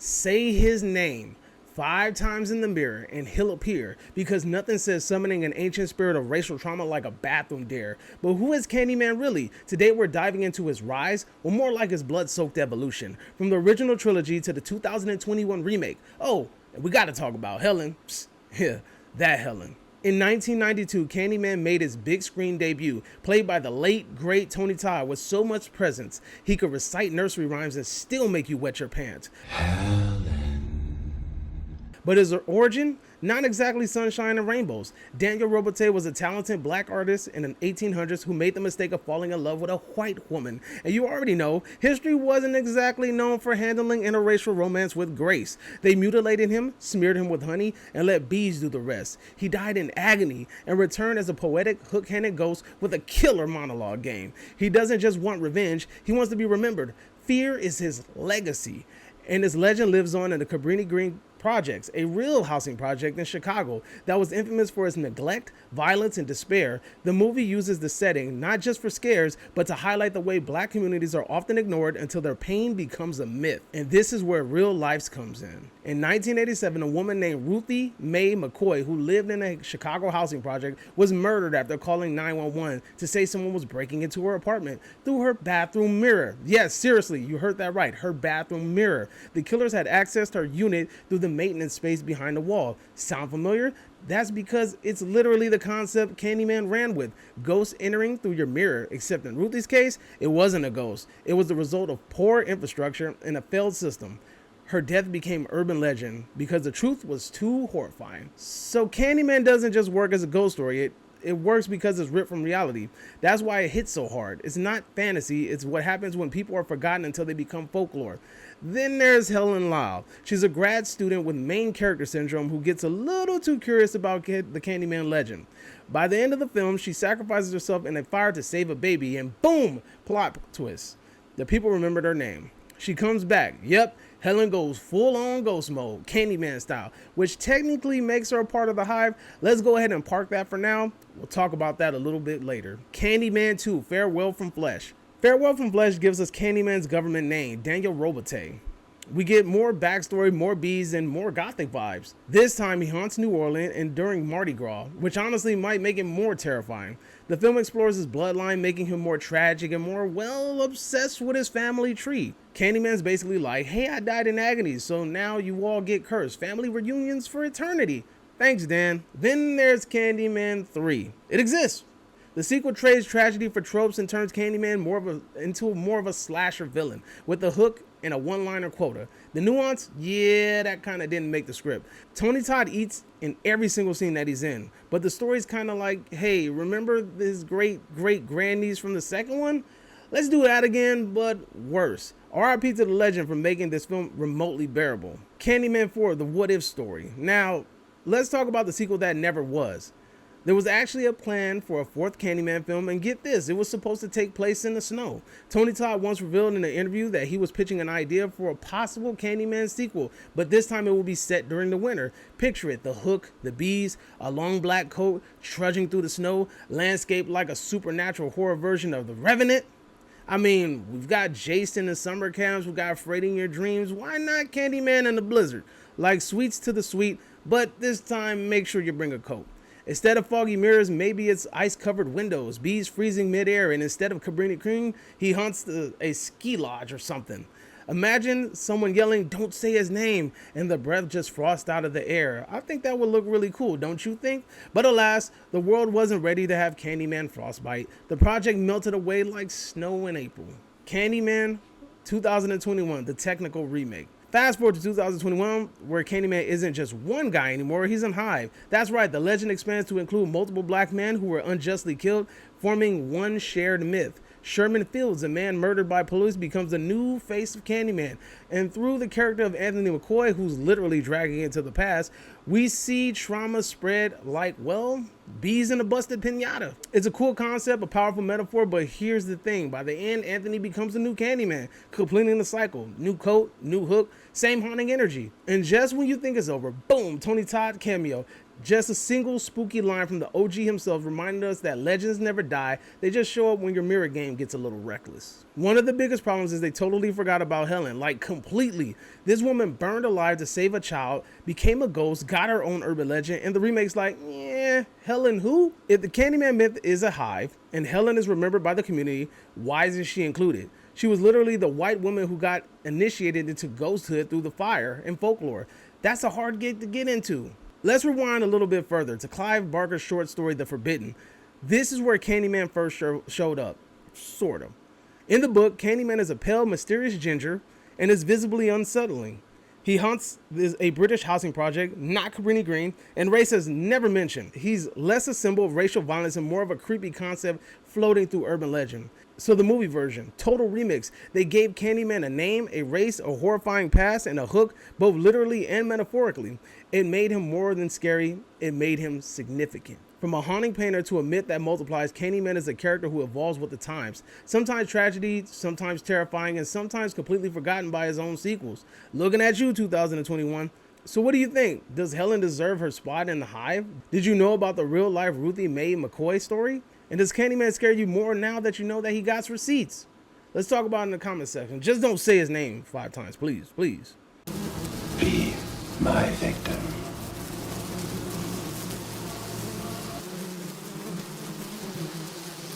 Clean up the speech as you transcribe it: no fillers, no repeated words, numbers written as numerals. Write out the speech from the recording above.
Say his name 5 times in the mirror and he'll appear, because nothing says summoning an ancient spirit of racial trauma like a bathroom dare. But who is Candyman really? Today we're diving into his rise, or more like his blood-soaked evolution, from the original trilogy to the 2021 remake. Oh, and we gotta talk about Helen. Psst, yeah, that Helen. In 1992, Candyman made his big screen debut, played by the late, great Tony Todd with so much presence, he could recite nursery rhymes and still make you wet your pants. But his origin? Not exactly sunshine and rainbows. Daniel Robitaille was a talented black artist in the 1800s who made the mistake of falling in love with a white woman. And you already know, history wasn't exactly known for handling interracial romance with grace. They mutilated him, smeared him with honey, and let bees do the rest. He died in agony and returned as a poetic, hook-handed ghost with a killer monologue game. He doesn't just want revenge, he wants to be remembered. Fear is his legacy. And his legend lives on in the Cabrini Green Projects, a real housing project in Chicago that was infamous for its neglect, violence, and despair. The movie uses the setting not just for scares, but to highlight the way black communities are often ignored until their pain becomes a myth. And this is where real life comes in. In 1987, a woman named Ruthie Mae McCoy, who lived in a Chicago housing project, was murdered after calling 911 to say someone was breaking into her apartment through her bathroom mirror. Yes, seriously, you heard that right, her bathroom mirror. The killers had accessed her unit through the maintenance space behind the wall. Sound familiar? That's because it's literally the concept Candyman ran with. Ghosts entering through your mirror. Except in Ruthie's case, it wasn't a ghost. It was the result of poor infrastructure and a failed system. Her death became urban legend because the truth was too horrifying. So Candyman doesn't just work as a ghost story. It works because it's ripped from reality. That's why it hits so hard. It's not fantasy. It's what happens when people are forgotten until they become folklore. Then there's Helen Lyle. She's a grad student with main character syndrome who gets a little too curious about the Candyman legend. By the end of the film, she sacrifices herself in a fire to save a baby, and boom, plot twist. The people remembered her name. She comes back. Yep, Helen goes full-on ghost mode, Candyman style, which technically makes her a part of the Hive. Let's go ahead and park that for now. We'll talk about that a little bit later. Candyman 2, Farewell from Flesh. Farewell from Flesh gives us Candyman's government name, Daniel Robitaille. We get more backstory, more bees, and more gothic vibes. This time he haunts New Orleans and during Mardi Gras, which honestly might make it more terrifying. The film explores his bloodline, making him more tragic and more, well, obsessed with his family tree. Candyman's basically like, hey, I died in agony, so now you all get cursed. Family reunions for eternity. Thanks, Dan. Then there's Candyman 3. It exists. The sequel trades tragedy for tropes and turns Candyman into more of a slasher villain, with a hook and a one-liner quota. The nuance, yeah, that kind of didn't make the script. Tony Todd eats in every single scene that he's in, but the story's kind of like, hey, remember his great-great-grannies from the second one? Let's do that again, but worse. R.I.P. to the legend for making this film remotely bearable. Candyman 4, The What If Story. Now, let's talk about the sequel that never was. There was actually a plan for a 4th Candyman film, and get this, it was supposed to take place in the snow. Tony Todd once revealed in an interview that he was pitching an idea for a possible Candyman sequel, but this time it will be set during the winter. Picture it, the hook, the bees, a long black coat, trudging through the snow, landscape like a supernatural horror version of The Revenant. I mean, we've got Jason in summer camps, we've got Freddy in your dreams, why not Candyman in the blizzard? Like sweets to the sweet, but this time make sure you bring a coat. Instead of foggy mirrors, maybe it's ice-covered windows, bees freezing midair, and instead of Cabrini Cream, he hunts a ski lodge or something. Imagine someone yelling, "Don't say his name," and the breath just frosts out of the air. I think that would look really cool, don't you think? But alas, the world wasn't ready to have Candyman frostbite. The project melted away like snow in April. Candyman 2021, the technical remake. Fast forward to 2021, where Candyman isn't just one guy anymore, he's in Hive. That's right, the legend expands to include multiple black men who were unjustly killed, forming one shared myth. Sherman Fields, a man murdered by police, becomes the new face of Candyman. And through the character of Anthony McCoy, who's literally dragging it into the past, we see trauma spread like, well, bees in a busted pinata. It's a cool concept, a powerful metaphor, but here's the thing. By the end, Anthony becomes the new Candyman, completing the cycle. New coat, new hook, same haunting energy. And just when you think it's over, boom, Tony Todd cameo. Just a single spooky line from the OG himself reminded us that legends never die, they just show up when your mirror game gets a little reckless. One of the biggest problems is they totally forgot about Helen, like completely. This woman burned alive to save a child, became a ghost, got her own urban legend, and the remake's like, yeah, Helen who? If the Candyman myth is a hive, and Helen is remembered by the community, why isn't she included? She was literally the white woman who got initiated into ghosthood through the fire and folklore. That's a hard gig to get into. Let's rewind a little bit further to Clive Barker's short story, The Forbidden. This is where Candyman first showed up, sort of. In the book, Candyman is a pale, mysterious ginger and is visibly unsettling. He haunts a British housing project, not Cabrini Green, and race is never mentioned. He's less a symbol of racial violence and more of a creepy concept floating through urban legend. So the movie version, total remix. They gave Candyman a name, a race, a horrifying past, and a hook, both literally and metaphorically. It made him more than scary, it made him significant. From a haunting painter to a myth that multiplies, Candyman is a character who evolves with the times. Sometimes tragedy, sometimes terrifying, and sometimes completely forgotten by his own sequels. Looking at you, 2021. So what do you think? Does Helen deserve her spot in the hive? Did you know about the real-life Ruthie Mae McCoy story? And does Candyman scare you more now that you know that he got receipts? Let's talk about it in the comment section. Just don't say his name 5 times, please, please. Be my victim.